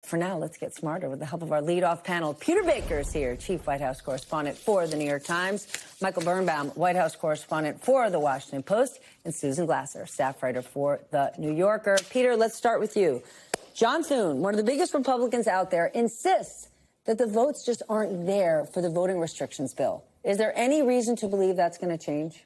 For now, let's get smarter with the help of our leadoff panel. Peter Baker is here, chief White House correspondent for the New York Times. Michael Birnbaum, White House correspondent for the Washington Post. And Susan Glasser, staff writer for the New Yorker. Peter, let's start with you. John Thune, one of the biggest Republicans out there, insists that the votes just aren't there for the voting restrictions bill. Is there any reason to believe that's going to change?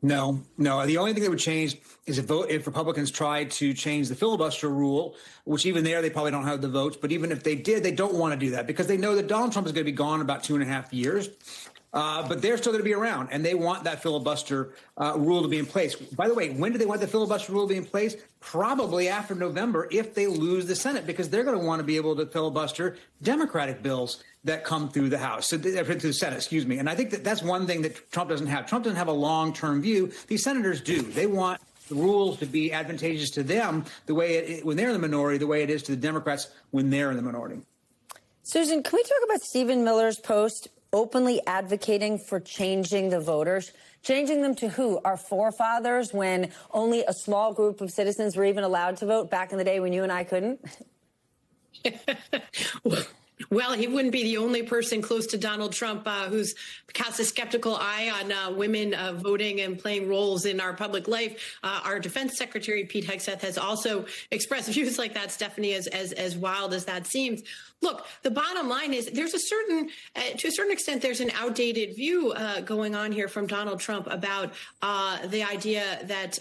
No. The only thing that would change is if Republicans tried to change the filibuster rule, which even there, they probably don't have the votes. But even if they did, they don't want to do that because they know that Donald Trump is going to be gone in about 2.5 years. But they're still going to be around, and they want that filibuster rule to be in place. By the way, when do they want the filibuster rule to be in place? Probably after November if they lose the Senate, because they're going to want to be able to filibuster Democratic bills that come through the House, through the Senate, excuse me. And I think that that's one thing that Trump doesn't have. Trump doesn't have a long-term view. These senators do. They want the rules to be advantageous to them the way when they're in the minority, the way it is to the Democrats when they're in the minority. Susan, can we talk about Stephen Miller's post openly advocating for changing the voters? Changing them to who? Our forefathers, when only a small group of citizens were even allowed to vote back in the day when you and I couldn't? Well, he wouldn't be the only person close to Donald Trump who's cast a skeptical eye on women voting and playing roles in our public life. Our defense secretary, Pete Hegseth, has also expressed views like that, Stephanie, as wild as that seems. Look, the bottom line is there's to a certain extent, there's an outdated view going on here from Donald Trump about the idea that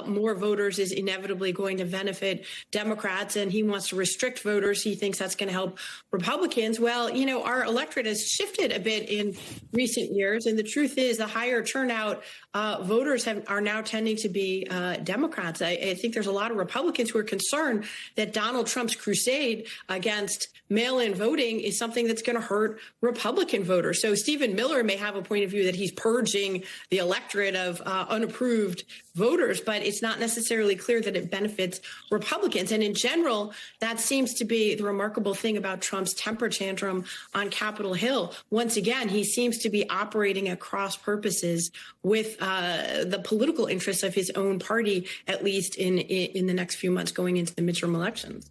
more voters is inevitably going to benefit Democrats, and he wants to restrict voters. He thinks that's going to help Republicans. Well, you know, our electorate has shifted a bit in recent years, and the truth is the higher turnout voters are now tending to be Democrats. I think there's a lot of Republicans who are concerned that Donald Trump's crusade against mail-in voting is something that's going to hurt Republican voters. So Stephen Miller may have a point of view that he's purging the electorate of unapproved voters, but it's not necessarily clear that it benefits Republicans. And in general, that seems to be the remarkable thing about Trump's temper tantrum on Capitol Hill. Once again, he seems to be operating at cross purposes with the political interests of his own party, at least in the next few months going into the midterm elections.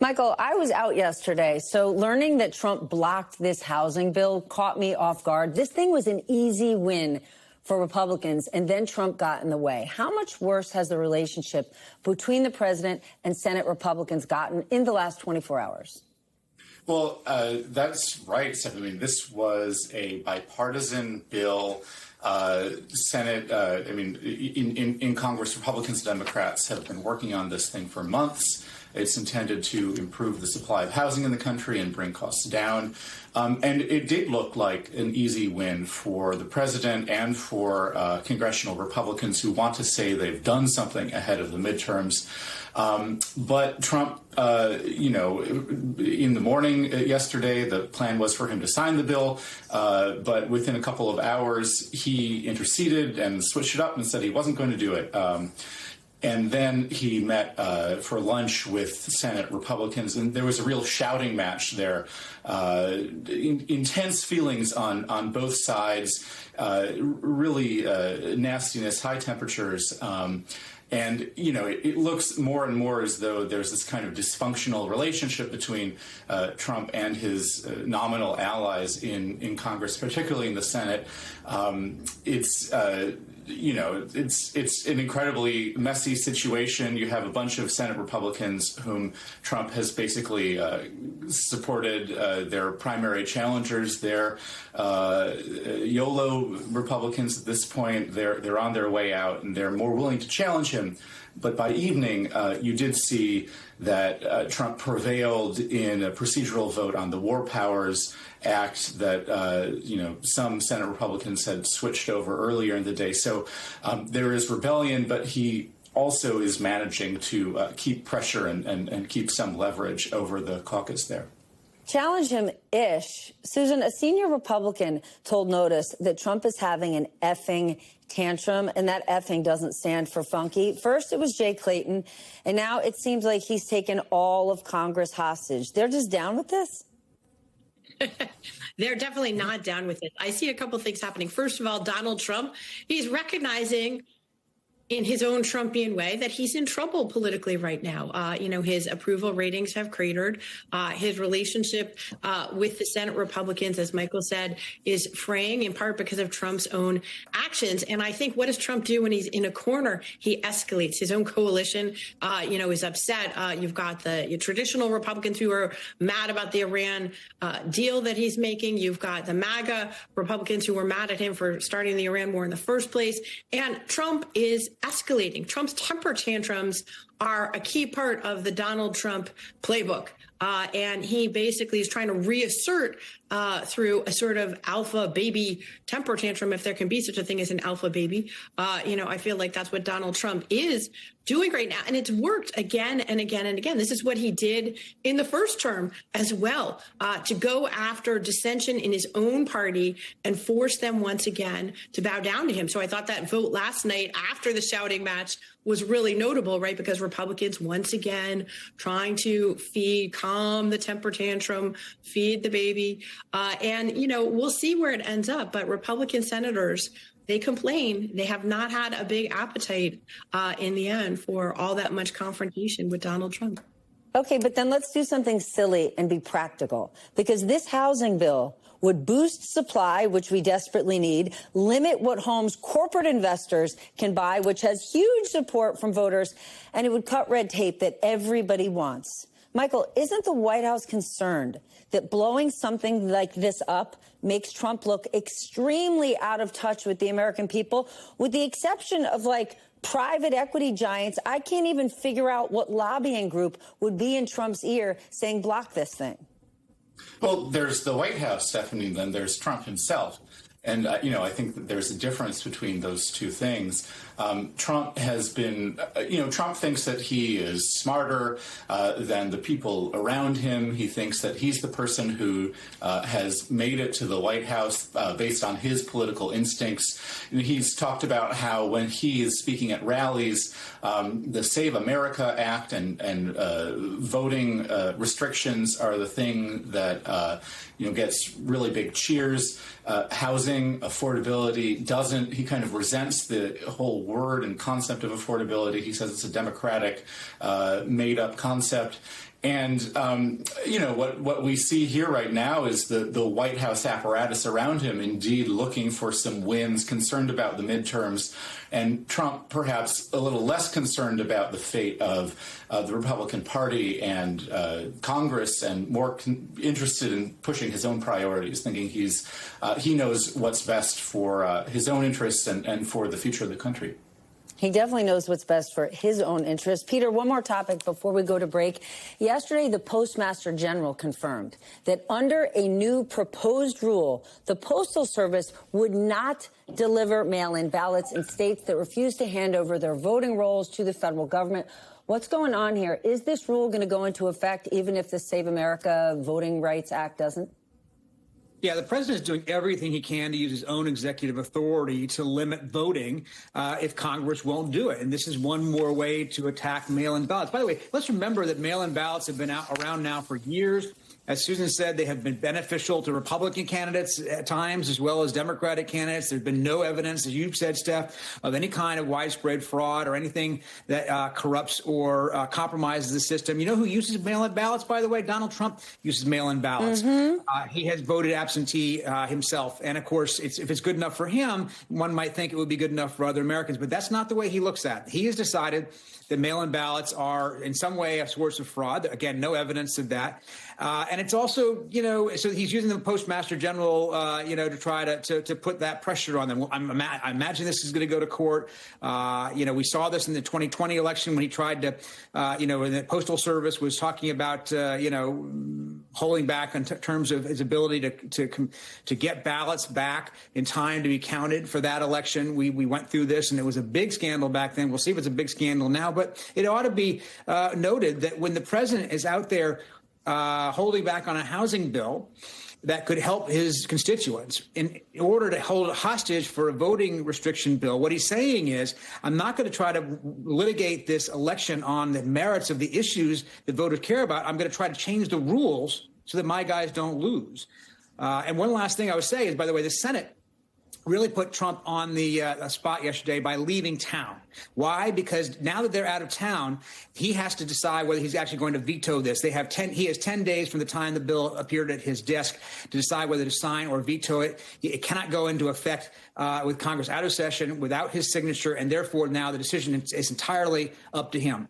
Michael, I was out yesterday, so learning that Trump blocked this housing bill caught me off guard. This thing was an easy win for Republicans, and then Trump got in the way. How much worse has the relationship between the president and Senate Republicans gotten in the last 24 hours? Well, that's right, Steph. I mean, this was a bipartisan bill. Senate, in Congress, Republicans and Democrats have been working on this thing for months. It's intended to improve the supply of housing in the country and bring costs down. And it did look like an easy win for the president and for congressional Republicans who want to say they've done something ahead of the midterms. But Trump, in the morning yesterday, the plan was for him to sign the bill. But within a couple of hours, he interceded and switched it up and said he wasn't going to do it. And then he met for lunch with Senate Republicans, and there was a real shouting match there. Intense feelings on both sides, really nastiness, high temperatures. And, it looks more and more as though there's this kind of dysfunctional relationship between Trump and his nominal allies in Congress, particularly in the Senate. It's an incredibly messy situation. You have a bunch of Senate Republicans whom Trump has basically supported their primary challengers. They're YOLO Republicans at this point. They're on their way out, and they're more willing to challenge him. But by evening, you did see that Trump prevailed in a procedural vote on the War Powers Act that, some Senate Republicans had switched over earlier in the day. So there is rebellion, but he also is managing to keep pressure and keep some leverage over the caucus there. Challenge him-ish. Susan, a senior Republican told Notice that Trump is having an effing tantrum, and that effing doesn't stand for funky. First, it was Jay Clayton, and now it seems like he's taken all of Congress hostage. They're just down with this? They're definitely not down with it. I see a couple things happening. First of all, Donald Trump, he's recognizing in his own Trumpian way that he's in trouble politically right now. His approval ratings have cratered. His relationship with the Senate Republicans, as Michael said, is fraying in part because of Trump's own actions. And I think, what does Trump do when he's in a corner? He escalates. His own coalition, is upset. You've got the traditional Republicans who are mad about the Iran deal that he's making. You've got the MAGA Republicans who were mad at him for starting the Iran war in the first place. And Trump is escalating. Trump's temper tantrums are a key part of the Donald Trump playbook. And he basically is trying to reassert through a sort of alpha baby temper tantrum, if there can be such a thing as an alpha baby. I feel like that's what Donald Trump is doing right now. And it's worked again and again and again. This is what he did in the first term as well, to go after dissension in his own party and force them once again to bow down to him. So I thought that vote last night after the shouting match was really notable, right? Because Republicans once again trying to calm the temper tantrum, feed the baby. We'll see where it ends up. But Republican senators, they complain they have not had a big appetite in the end for all that much confrontation with Donald Trump. Okay, but then let's do something silly and be practical, because this housing bill would boost supply, which we desperately need, limit what homes corporate investors can buy, which has huge support from voters, and it would cut red tape that everybody wants. Michael, isn't the White House concerned that blowing something like this up makes Trump look extremely out of touch with the American people? With the exception of private equity giants, I can't even figure out what lobbying group would be in Trump's ear saying block this thing. Well, there's the White House, Stephanie, then there's Trump himself. And, I think that there's a difference between those two things. Trump has been, Trump thinks that he is smarter than the people around him. He thinks that he's the person who has made it to the White House based on his political instincts. And he's talked about how when he is speaking at rallies, the Save America Act and voting restrictions are the thing that, gets really big cheers. Housing affordability doesn't. He kind of resents the whole word and concept of affordability. He says it's a democratic, made-up concept. And, what we see here right now is the White House apparatus around him indeed looking for some wins, concerned about the midterms, and Trump perhaps a little less concerned about the fate of the Republican Party and Congress, and more interested in pushing his own priorities, thinking he knows what's best for his own interests and for the future of the country. He definitely knows what's best for his own interests. Peter, one more topic before we go to break. Yesterday, the Postmaster General confirmed that under a new proposed rule, the Postal Service would not deliver mail-in ballots in states that refuse to hand over their voting rolls to the federal government. What's going on here? Is this rule going to go into effect even if the Save America Voting Rights Act doesn't? Yeah, the president is doing everything he can to use his own executive authority to limit voting if Congress won't do it. And this is one more way to attack mail-in ballots. By the way, let's remember that mail-in ballots have been around now for years. As Susan said, they have been beneficial to Republican candidates at times, as well as Democratic candidates. There's been no evidence, as you've said, Steph, of any kind of widespread fraud or anything that corrupts or compromises the system. You know who uses mail-in ballots, by the way? Donald Trump uses mail-in ballots. He has voted absentee himself. And, of course, if it's good enough for him, one might think it would be good enough for other Americans. But that's not the way he looks at it. He has decided that mail-in ballots are in some way a source of fraud. Again, no evidence of that. And it's also, so he's using the Postmaster General, to try to put that pressure on them. Well, I imagine this is going to go to court. We saw this in the 2020 election when he tried to, the Postal Service was talking about, holding back in terms of his ability to get ballots back in time to be counted for that election. We went through this, and it was a big scandal back then. We'll see if it's a big scandal now. But it ought to be noted that when the president is out there holding back on a housing bill that could help his constituents in order to hold hostage for a voting restriction bill, what he's saying is, I'm not going to try to litigate this election on the merits of the issues that voters care about. I'm going to try to change the rules so that my guys don't lose. And one last thing I would say is, by the way, the Senate really put Trump on the spot yesterday by leaving town. Why? Because now that they're out of town, he has to decide whether he's actually going to veto this. He has 10 days from the time the bill appeared at his desk to decide whether to sign or veto it. It cannot go into effect with Congress out of session without his signature, and therefore now the decision is entirely up to him.